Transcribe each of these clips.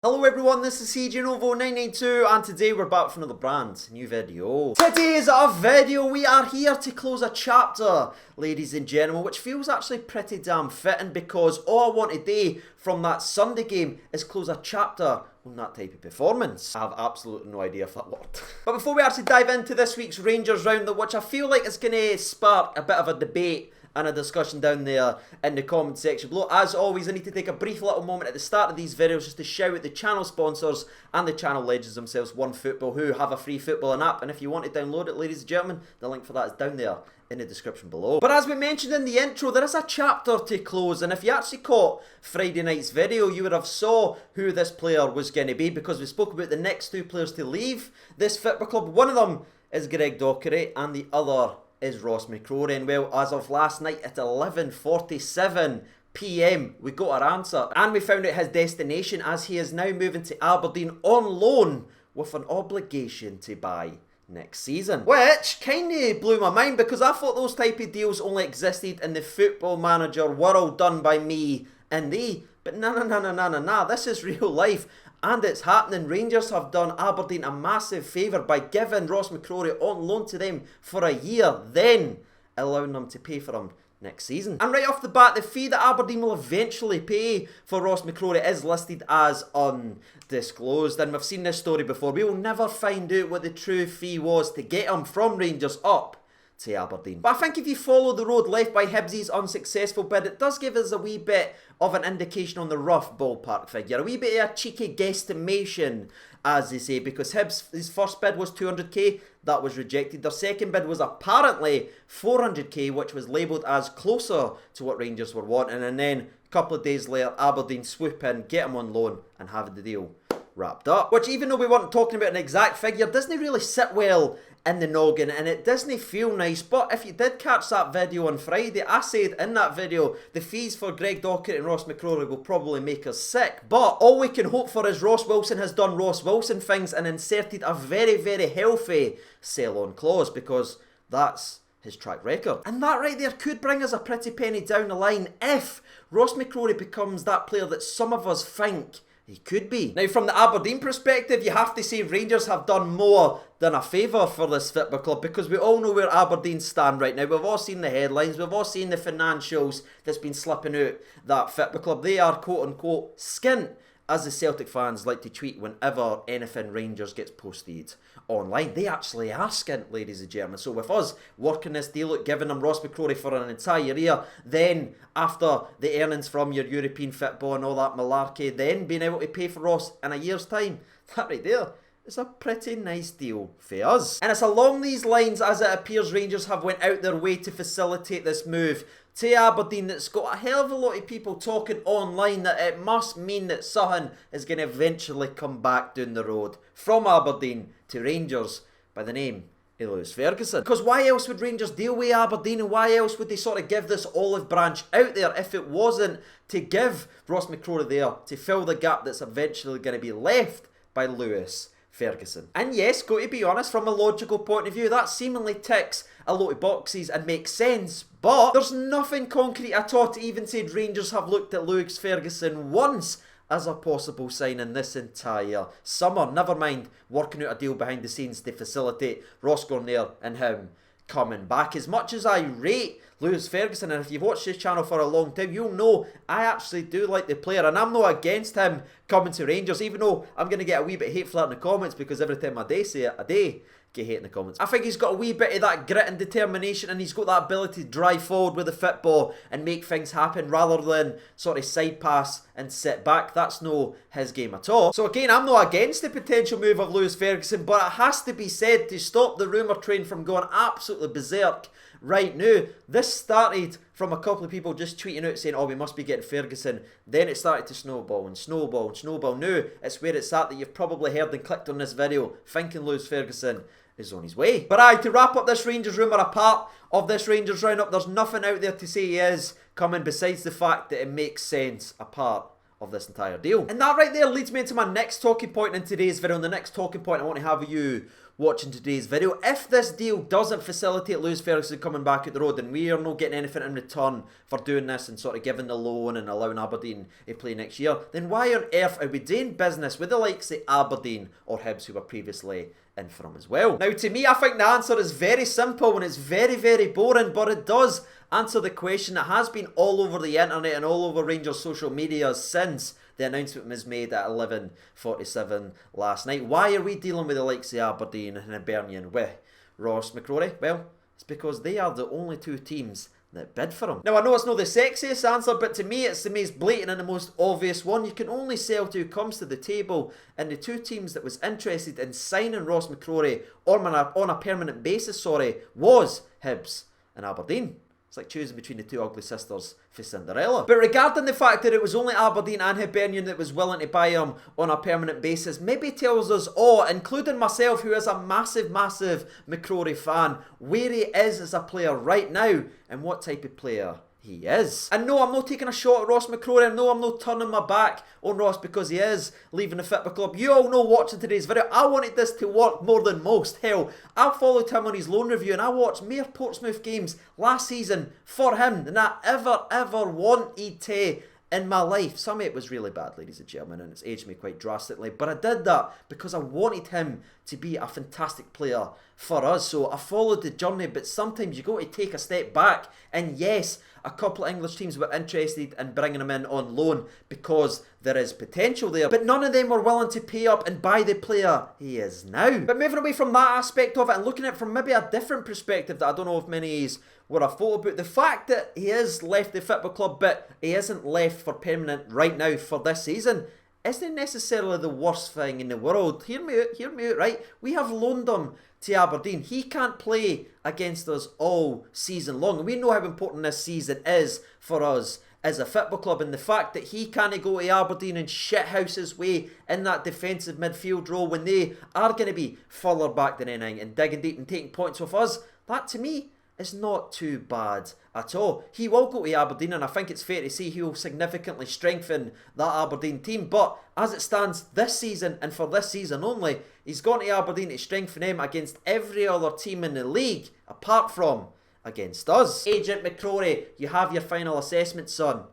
Hello everyone, this is CJNovo992 and today we're back for another brand new video. Today's video, we are here to close a chapter, ladies and gentlemen, which feels actually pretty damn fitting because all I want today from that Sunday game is close a chapter on that type of performance. I have absolutely no idea if that worked. But before we actually dive into this week's Rangers roundup, which I feel like is going to spark a bit of a debate and a discussion down there in the comment section below. As always, I need to take a brief little moment at the start of these videos just to shout out the channel sponsors and the channel legends themselves, OneFootball, who have a free footballing app. And if you want to download it, ladies and gentlemen, the link for that is down there in the description below. But as we mentioned in the intro, there is a chapter to close, and if you actually caught Friday night's video, you would have saw who this player was going to be, because we spoke about the next two players to leave this football club. One of them is Greg Dockery and the other is Ross Mccrorie. And well, as of last night at 11:47 PM, we got our answer and we found out his destination, as he is now moving to Aberdeen on loan with an obligation to buy next season. Which kind of blew my mind, because I thought those type of deals only existed in the Football Manager world done by me and thee. But nah, this is real life. And it's happening. Rangers have done Aberdeen a massive favour by giving Ross Mccrorie on loan to them for a year, then allowing them to pay for him next season. And right off the bat, the fee that Aberdeen will eventually pay for Ross Mccrorie is listed as undisclosed. And we've seen this story before. We will never find out what the true fee was to get him from Rangers up to Aberdeen. But I think if you follow the road left by Hibs' unsuccessful bid, it does give us a wee bit of an indication on the rough ballpark figure. A wee bit of a cheeky guesstimation, as they say, because Hibs' his first bid was 200k, that was rejected. Their second bid was apparently 400k, which was labelled as closer to what Rangers were wanting, and then a couple of days later, Aberdeen swoop in, get him on loan, and have the deal wrapped up. Which, even though we weren't talking about an exact figure, doesn't really sit well in the noggin, and it doesn't feel nice. But if you did catch that video on Friday, I said in that video the fees for Greg Dockery and Ross Mccrorie will probably make us sick, but all we can hope for is Ross Wilson has done Ross Wilson things and inserted a very, very healthy sell-on clause, because that's his track record. And that right there could bring us a pretty penny down the line if Ross Mccrorie becomes that player that some of us think he could be. Now, from the Aberdeen perspective, you have to say Rangers have done more than a favour for this football club, because we all know where Aberdeen stand right now. We've all seen the headlines, we've all seen the financials that's been slipping out that football club. They are quote-unquote skint, as the Celtic fans like to tweet whenever anything Rangers gets posted online. They actually are skint, ladies and gentlemen. So with us working this deal, giving them Ross Mccrorie for an entire year, then after the earnings from your European football and all that malarkey, then being able to pay for Ross in a year's time, that right there is a pretty nice deal for us. And it's along these lines, as it appears, Rangers have went out their way to facilitate this move to Aberdeen that's got a hell of a lot of people talking online that it must mean that something is going to eventually come back down the road from Aberdeen to Rangers by the name of Lewis Ferguson. Because why else would Rangers deal with Aberdeen, and why else would they sort of give this olive branch out there if it wasn't to give Ross Mccrorie there to fill the gap that's eventually going to be left by Lewis Ferguson? And yes, got to be honest, from a logical point of view, that seemingly ticks a lot of boxes and makes sense, but there's nothing concrete at all to even say Rangers have looked at Lewis Ferguson once as a possible signing this entire summer. Never mind working out a deal behind the scenes to facilitate Ross going there and him coming back. As much as I rate Lewis Ferguson, and if you've watched this channel for a long time, you'll know I actually do like the player, and I'm not against him coming to Rangers, even though I'm going to get a wee bit hate for that in the comments, because every time I say it, I get hate in the comments. I think he's got a wee bit of that grit and determination, and he's got that ability to drive forward with the football and make things happen rather than sort of side pass and sit back. That's no his game at all. So again, I'm not against the potential move of Lewis Ferguson, but it has to be said to stop the rumour train from going absolutely berserk right now. This started from a couple of people just tweeting out saying, oh, we must be getting Ferguson. Then it started to snowball and snowball and snowball. Now it's where it's at that you've probably heard and clicked on this video thinking Lewis Ferguson is on his way. But aye, to wrap up this Rangers rumour, a part of this Rangers roundup, there's nothing out there to say he is coming besides the fact that it makes sense a part of this entire deal. And that right there leads me into my next talking point in today's video. And the next talking point I want to have with you watching today's video. If this deal doesn't facilitate Lewis Ferguson coming back at the road, and we are not getting anything in return for doing this and sort of giving the loan and allowing Aberdeen to play next year, then why on earth are we doing business with the likes of Aberdeen or Hibs, who were previously in for him as well? Now, to me, I think the answer is very simple and it's very, very boring, but it does answer the question that has been all over the internet and all over Rangers social media since the announcement was made at 11:47 last night. Why are we dealing with the likes of Aberdeen and Hibernian with Ross McCrorie? Well, it's because they are the only two teams that bid for him. Now, I know it's not the sexiest answer, but to me it's the most blatant and the most obvious one. You can only sell to who comes to the table, and the two teams that was interested in signing Ross McCrorie on a permanent basis, was Hibs and Aberdeen. It's like choosing between the two ugly sisters for Cinderella. But regarding the fact that it was only Aberdeen and Hibernian that was willing to buy him on a permanent basis, maybe tells us all, including myself, who is a massive, massive McCrorie fan, where he is as a player right now and what type of player he is. And no, I'm not taking a shot at Ross McCrorie, and no, I'm not turning my back on Ross because he is leaving the football club. You all know, watching today's video, I wanted this to work more than most. Hell, I followed him on his loan review and I watched more Portsmouth games last season for him than I ever wanted to in my life. Some of it was really bad, ladies and gentlemen, and it's aged me quite drastically, but I did that because I wanted him to be a fantastic player for us. So I followed the journey, but sometimes you got to take a step back, and yes, a couple of English teams were interested in bringing him in on loan because there is potential there, but none of them were willing to pay up and buy the player he is now. But moving away from that aspect of it and looking at it from maybe a different perspective that I don't know if many of were a photo about, the fact that he has left the football club, but he isn't left for permanent right now for this season, isn't necessarily the worst thing in the world. Hear me out, right? We have loaned him to Aberdeen. He can't play against us all season long, and we know how important this season is for us as a football club, and the fact that he can't go to Aberdeen and shithouse his way in that defensive midfield role when they are going to be further back than anything and digging deep and taking points off us, that to me is not too bad at all. He will go to Aberdeen, and I think it's fair to say he will significantly strengthen that Aberdeen team, but as it stands this season and for this season only, he's gone to Aberdeen to strengthen him against every other team in the league apart from against us. Agent McCrorie, you have your final assessment, son.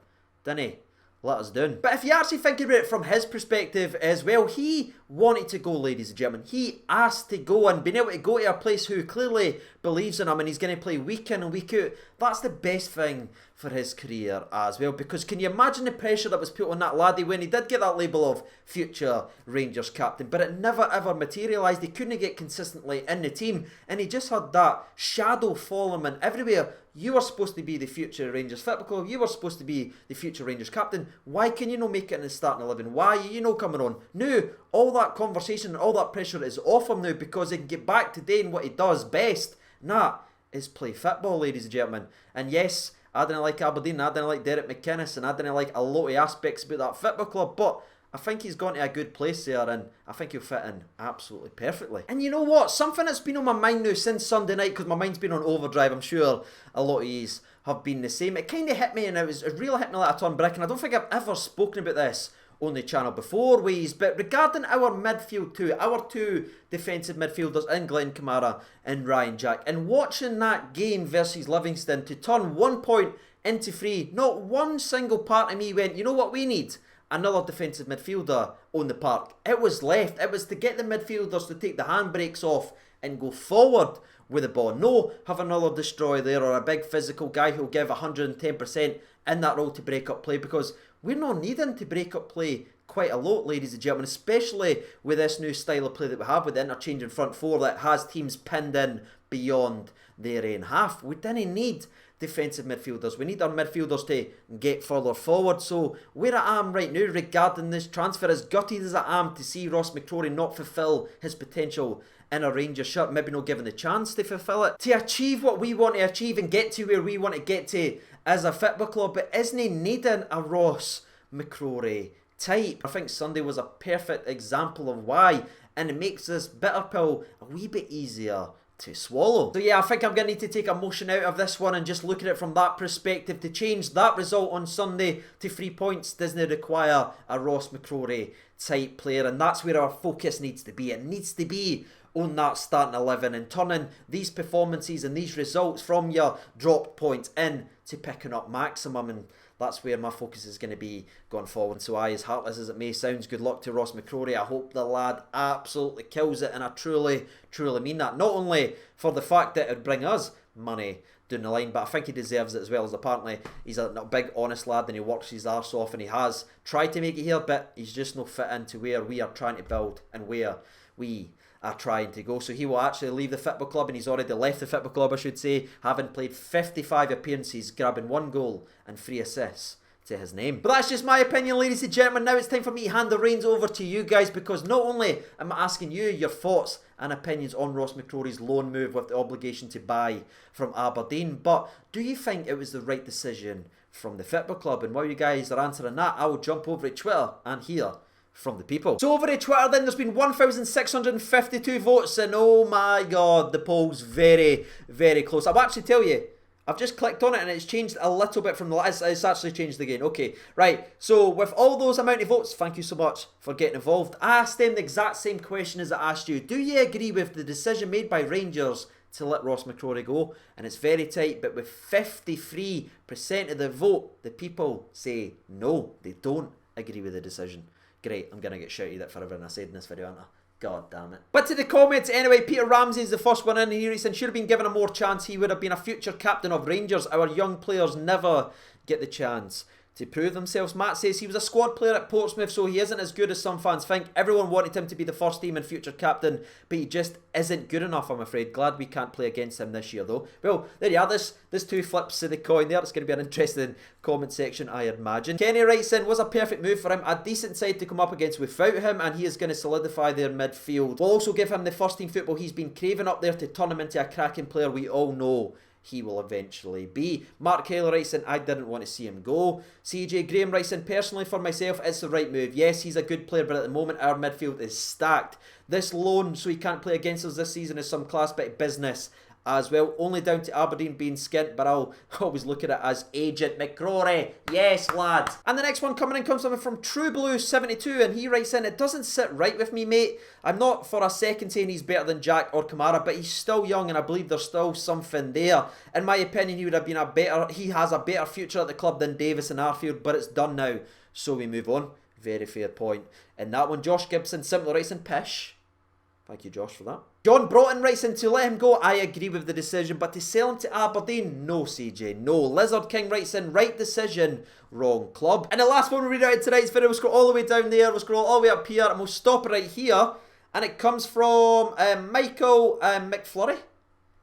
Dinny, let us down. But if you actually think about it from his perspective as well, he wanted to go, ladies and gentlemen. He asked to go, and being able to go to a place who clearly believes in him and he's going to play week in and week out, that's the best thing for his career as well. Because can you imagine the pressure that was put on that laddie when he did get that label of future Rangers captain, but it never ever materialised. He couldn't get consistently in the team, and he just had that shadow follow him everywhere. You were supposed to be the future Rangers football club. You were supposed to be the future Rangers captain. Why can you not make it in the starting 11? Why are you not coming on? No, all that conversation and all that pressure is off him now because he can get back to doing what he does best. And that is play football, ladies and gentlemen. And yes, I didn't like Aberdeen, I didn't like Derek McInnes, and I didn't like a lot of aspects about that football club, but I think he's gone to a good place there, and I think he'll fit in absolutely perfectly. And you know what? Something that's been on my mind now since Sunday night, because my mind's been on overdrive, I'm sure a lot of yous have been the same. It kind of hit me, and it really hit me like a ton of brick, and I don't think I've ever spoken about this on the channel before, but regarding our midfield too, our two defensive midfielders in Glenn Kamara and Ryan Jack, and watching that game versus Livingston to turn 1 point into 3, not one single part of me went, you know what we need? Another defensive midfielder on the park. It was left. It was to get the midfielders to take the handbrakes off and go forward with the ball. No, have another destroyer there or a big physical guy who'll give 110% in that role to break up play, because we're not needing to break up play quite a lot, ladies and gentlemen, especially with this new style of play that we have with the interchanging front four that has teams pinned in beyond their own half. We didn't need defensive midfielders. We need our midfielders to get further forward. So where I am right now regarding this transfer, as gutted as I am to see Ross McCrorie not fulfil his potential in a Rangers shirt, maybe not given the chance to fulfil it, to achieve what we want to achieve and get to where we want to get to as a football club, but isn't he needing a Ross McCrorie type? I think Sunday was a perfect example of why, and it makes this bitter pill a wee bit easier to swallow. So yeah, I think I'm going to need to take emotion out of this one and just look at it from that perspective. To change that result on Sunday to 3 points doesn't require a Ross McCrorie type player, and that's where our focus needs to be. It needs to be on that starting 11 and turning these performances and these results from your dropped points in to picking up maximum, and that's where my focus is going to be going forward. So as heartless as it may sound, good luck to Ross McCrorie. I hope the lad absolutely kills it, and I truly mean that. Not only for the fact that it would bring us money down the line, but I think he deserves it as well, as apparently he's a big honest lad and he works his arse off, and he has tried to make it here, but he's just not fit into where we are trying to build and where we are trying to go. So he will actually leave the football club, and he's already left the football club, I should say, having played 55 appearances, grabbing 1 goal and 3 assists to his name. But that's just my opinion, ladies and gentlemen. Now it's time for me to hand the reins over to you guys, because not only am I asking you your thoughts and opinions on Ross McCrorie's loan move with the obligation to buy from Aberdeen, but do you think it was the right decision from the football club? And while you guys are answering that, I will jump over to Twitter and hear from the people. So over at Twitter then, there's been 1,652 votes, and oh my god, the poll's very close. I'll actually tell you, I've just clicked on it and it's changed a little bit from the last. It's actually changed again. Okay, right. So with all those amount of votes, thank you so much for getting involved. I asked them the exact same question as I asked you. Do you agree with the decision made by Rangers to let Ross McCrorie go? And it's very tight, but with 53% of the vote, the people say no, they don't agree with the decision. Great, I'm going to get shouted at for everything I said in this video, aren't I? God damn it. But to the comments anyway, Peter Ramsey is the first one in here. He said, should have been given a more chance. He would have been a future captain of Rangers. Our young players never get the chance to prove themselves. Matt says he was a squad player at Portsmouth, so he isn't as good as some fans think. Everyone wanted him to be the first team and future captain, but he just isn't good enough, I'm afraid. Glad we can't play against him this year, though. Well, there you are. There's 2 flips of the coin there. It's going to be an interesting comment section, I imagine. Kenny writes in, was a perfect move for him. A decent side to come up against without him, and he is going to solidify their midfield. We'll also give him the first team football he's been craving up there to turn him into a cracking player we all know he will eventually be. Mark Taylor writes in, I didn't want to see him go. CJ Graham writes in, personally for myself, it's the right move. Yes, he's a good player, but at the moment our midfield is stacked. This loan, so he can't play against us this season, is some class bit of business as well. Only down to Aberdeen being skint, but I'll always look at it as Agent McCrorie. Yes, lad. And the next one coming in comes from True Blue 72, and he writes in, it doesn't sit right with me, mate. I'm not for a second saying he's better than Jack or Kamara, but he's still young, and I believe there's still something there. In my opinion, he would have been he has a better future at the club than Davis and Arfield, but it's done now, so we move on. Very fair point. And that one, Josh Gibson simply writes in, pish. Thank you, Josh, for that. John Broughton writes in, to let him go, I agree with the decision, but to sell him to Aberdeen, no, CJ, no. Lizard King writes in, right decision, wrong club. And the last one we read out in tonight's video, we'll scroll all the way down there, we'll scroll all the way up here, and we'll stop right here. And it comes from Michael Mccrorie.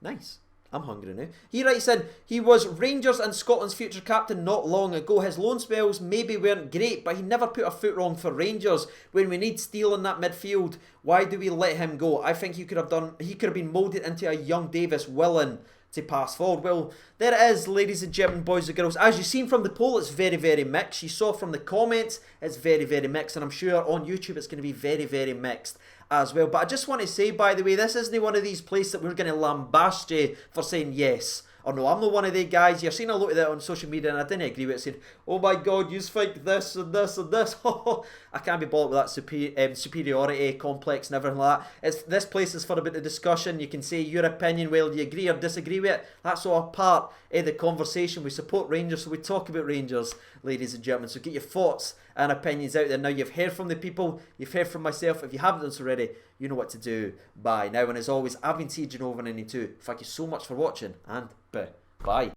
Nice. I'm hungry now. He writes in, he was Rangers and Scotland's future captain not long ago. His loan spells maybe weren't great, but he never put a foot wrong for Rangers. When we need steel in that midfield, why do we let him go? I think he could have been moulded into a young Davis willing to pass forward. Well, there it is, ladies and gentlemen, boys and girls. As you've seen from the poll, it's very mixed. You saw from the comments, it's very mixed, and I'm sure on YouTube it's going to be very mixed as well. But I just want to say, by the way, this isn't one of these places that we're going to lambast you for saying yes or no. I'm not one of the guys. You're seeing a lot of that on social media, and I didn't agree with it, saying, oh my god, you think this and this and this. I can't be bothered with that superiority complex and everything like that. This place is for a bit of discussion. You can say your opinion, whether you agree or disagree with it. That's all part of the conversation. We support Rangers, so we talk about Rangers, ladies and gentlemen. So get your thoughts and opinions out there. Now, you've heard from the people, you've heard from myself. If you haven't done so already, you know what to do by now. And as always, I've been CJ Over 92. Thank you so much for watching, and bye.